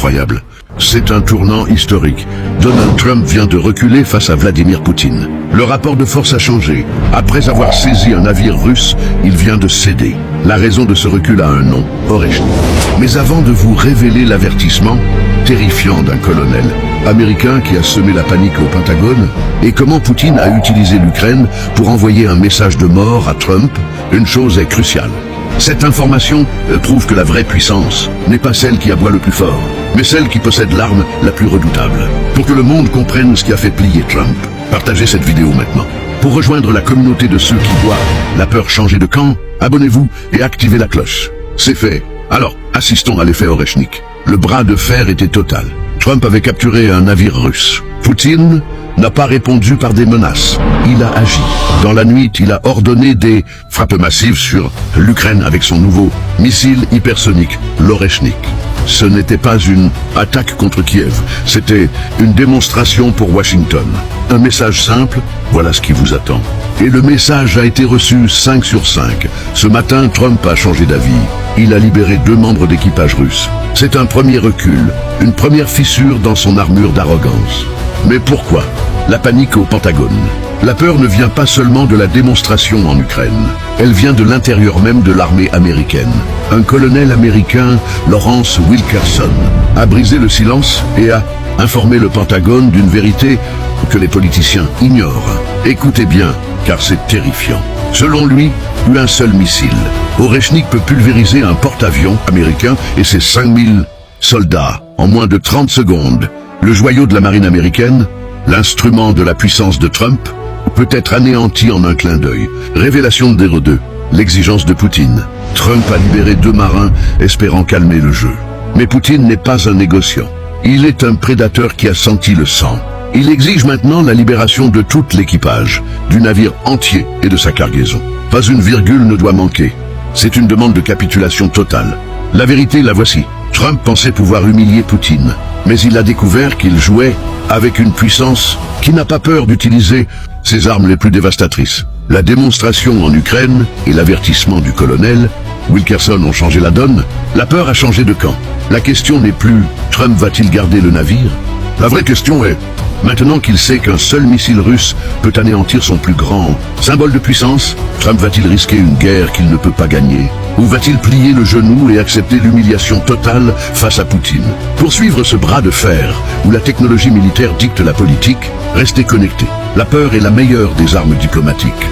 incroyable. C'est un tournant historique. Donald Trump vient de reculer face à Vladimir Poutine. Le rapport de force a changé. Après avoir saisi un navire russe, il vient de céder. La raison de ce recul a un nom, Oreshnik. Mais avant de vous révéler l'avertissement terrifiant d'un colonel américain qui a semé la panique au Pentagone, et comment Poutine a utilisé l'Ukraine pour envoyer un message de mort à Trump, une chose est cruciale. Cette information prouve que la vraie puissance n'est pas celle qui aboie le plus fort, mais celle qui possède l'arme la plus redoutable. Pour que le monde comprenne ce qui a fait plier Trump, partagez cette vidéo maintenant. Pour rejoindre la communauté de ceux qui voient la peur changer de camp, abonnez-vous et activez la cloche. C'est fait. Alors, assistons à l'effet Oreshnik. Le bras de fer était total. Trump avait capturé un navire russe. Poutine n'a pas répondu par des menaces. Il a agi. Dans la nuit, il a ordonné des frappes massives sur l'Ukraine avec son nouveau missile hypersonique, l'Oreshnik. Ce n'était pas une attaque contre Kiev, c'était une démonstration pour Washington. Un message simple, voilà ce qui vous attend. Et le message a été reçu 5 sur 5. Ce matin, Trump a changé d'avis. Il a libéré 2 membres d'équipage russe. C'est un premier recul, une première fissure dans son armure d'arrogance. Mais pourquoi la panique au Pentagone? La peur ne vient pas seulement de la démonstration en Ukraine. Elle vient de l'intérieur même de l'armée américaine. Un colonel américain, Lawrence Wilkerson, a brisé le silence et a informé le Pentagone d'une vérité que les politiciens ignorent. Écoutez bien, car c'est terrifiant. Selon lui, un seul missile, Oreshnik peut pulvériser un porte-avions américain et ses 5000 soldats en moins de 30 secondes. Le joyau de la marine américaine, l'instrument de la puissance de Trump, peut être anéanti en un clin d'œil. Révélation de 02, l'exigence de Poutine. Trump a libéré 2 marins espérant calmer le jeu. Mais Poutine n'est pas un négociant. Il est un prédateur qui a senti le sang. Il exige maintenant la libération de tout l'équipage, du navire entier et de sa cargaison. Pas une virgule ne doit manquer. C'est une demande de capitulation totale. La vérité, la voici. Trump pensait pouvoir humilier Poutine, mais il a découvert qu'il jouait avec une puissance qui n'a pas peur d'utiliser ses armes les plus dévastatrices. La démonstration en Ukraine et l'avertissement du colonel Wilkerson ont changé la donne. La peur a changé de camp. La question n'est plus « Trump va-t-il garder le navire ?» La vraie question est « Maintenant qu'il sait qu'un seul missile russe peut anéantir son plus grand symbole de puissance, Trump va-t-il risquer une guerre qu'il ne peut pas gagner? Ou va-t-il plier le genou et accepter l'humiliation totale face à Poutine? Pour suivre ce bras de fer, où la technologie militaire dicte la politique, restez connectés. La peur est la meilleure des armes diplomatiques.